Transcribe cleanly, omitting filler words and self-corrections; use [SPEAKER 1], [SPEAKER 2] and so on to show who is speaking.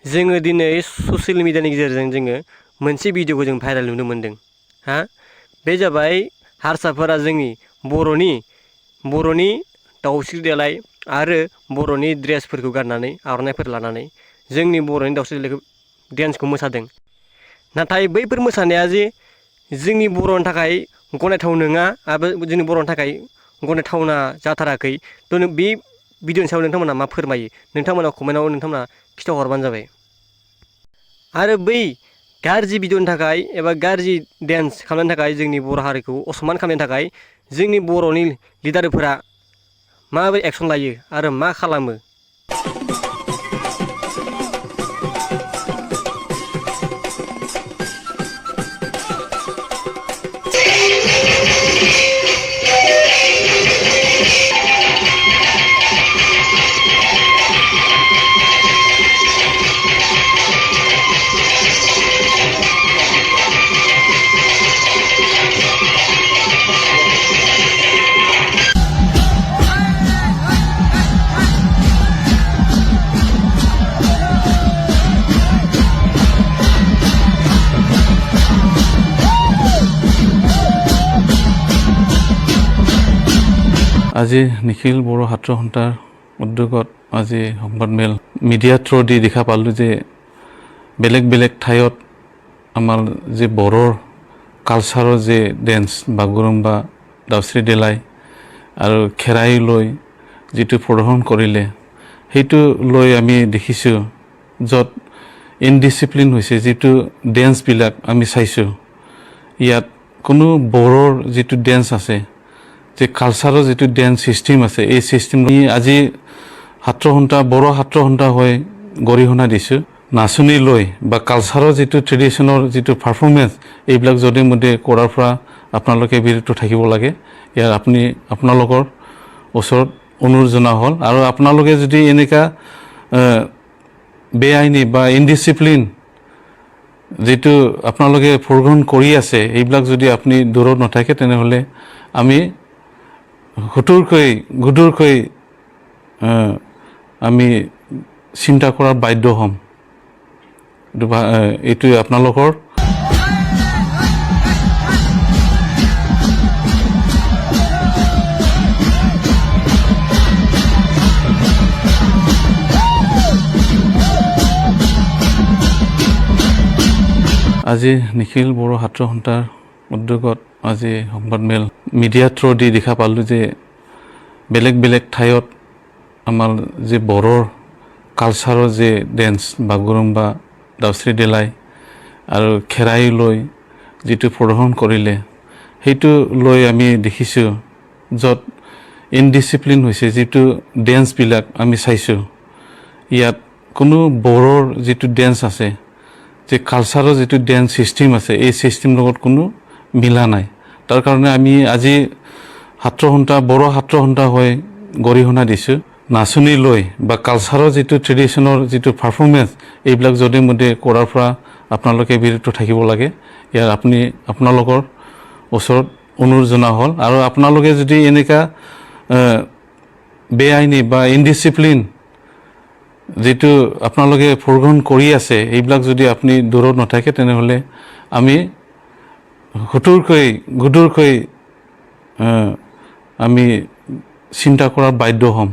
[SPEAKER 1] जोङो दिनै ससियेल मिडियानि गेजेरजों जोङो मोनसे भिडिअखौ जों भाइरेल नुनो मोन्दों बे जाबाय हारसाफोरा जोंनि बर'नि दावस्रि देलाय आरो बर'नि ड्रेसफोरखौ गाननानै आर'नाइफोर लानानै जोंनि बर'नि दावस्रि देलायखौ डेन्सखौ मोसादों। नाथाय बैफोर मोसानाया जे जोंनि बर'नि थाखाय गनायथाव नङा आरो जोंनि बर'नि थाखाय गनायथावना जाथाराखै। थ' बे भिडिअनि सायाव नोंथांमोना मा फोरमायो? नोंथांमोना कमेन्टआव नोंथांमोना खिथाहरबानो जाबाय। आरो बै गाज्रि भिडिअनि थाखाय एबा गाज्रि डेन्स खालामनायनि थाखाय जोंनि बर' हारिखौ असमान खालामनायनि थाखाय जोंनि बर'नि लिडारफोरा माबोरै एक्सन लायो आरो मा खालामो?
[SPEAKER 2] আজি নিখিল বড়ো ছাত্ৰ সন্থাৰ উদ্যোগত আজি সংবাদমেল মিডিয়া থ্ৰু দি দেখা পালোঁ যে বেলেগ বেলেগ ঠাইত আমাৰ যে বড়োৰ কালচাৰৰ যে ডেন্স বাগৰুম্বা দাউস্ৰী দেলাই আৰু খেৰাই লৈ যিটো প্ৰদৰ্শন কৰিলে সেইটো লৈ আমি দেখিছোঁ য'ত ইনডিসিপ্লিন হৈছে যিটো ডেন্সবিলাক আমি চাইছোঁ। ইয়াত কোনো বড়োৰ যিটো ডেন্স আছে যে কালচাৰৰ যিটো ডেন্স সিস্টেম আছে এই সিস্টেম আজি ছাত্ৰ সন্থা বড়ো ছাত্ৰ সন্থা হৈ গৰিহণা দিছোঁ। নাচনী লৈ বা কালচাৰৰ যিটো ট্ৰেডিশ্যনৰ যিটো পাৰফৰ্মেঞ্চ এইবিলাক য'তে মধ্যে কৰাৰ পৰা আপোনালোকে বিৰত থাকিব লাগে। ইয়াৰ আপোনালোকৰ ওচৰত অনুৰোধ জনা হ'ল। আৰু আপোনালোকে যদি এনেকুৱা বেআইনী বা ইনডিসিপ্লিন যেটো আপোনালোকে প্ৰদৰ্শন কৰি আছে এইবিলাক যদি আপুনি দূৰত নাথাকে তেনেহ'লে আমি গধুৰকৈ আমি চিন্তা কৰাৰ বাধ্য হ'ম। এইটো আপোনালোকৰ আজি নিখিল বড়ো ছাত্ৰ সন্থাৰ উদ্যোগত আজি সংবাদমেল মিডিয়া থ্ৰু দি দেখা পালোঁ যে বেলেগ বেলেগ ঠাইত আমাৰ যে বড়োৰ কালচাৰৰ যে ডেন্স বাগৰুম্বা দাউস্ৰী দেলাই আৰু খেৰাই লৈ যিটো প্ৰদৰ্শন কৰিলে সেইটো লৈ আমি দেখিছোঁ য'ত ইনডিসিপ্লিন হৈছে যিটো ডেন্সবিলাক আমি চাইছোঁ। ইয়াত কোনো বড়োৰ যিটো ডেন্স আছে যে কালচাৰৰ যিটো ডেন্স সিস্টেম আছে এই সিস্টেম লগত কোনো মিলা নাই। তাৰ কাৰণে আমি আজি বড়ো ছাত্ৰ সন্থা হৈ গৰিহণা দিছোঁ। নাচনী লৈ বা কালচাৰৰ যিটো ট্ৰেডিশ্যনৰ যিটো পাৰফৰ্মেঞ্চ এইবিলাক য'তে মধ্যে কৰাৰ পৰা আপোনালোকে বিৰত থাকিব লাগে। ইয়াৰ আপোনালোকৰ ওচৰত অনুৰোধ জনা হ'ল। আৰু আপোনালোকে যদি এনেকুৱা বেআইনী বা ইনডিসিপ্লিন যেটো আপোনালোকে প্ৰদৰ্শন কৰি আছে এইবিলাক যদি আপুনি দূৰত নাথাকে তেনেহ'লে আমি গধুৰকৈ আমি চিন্তা কৰাৰ বাধ্য হ'ম।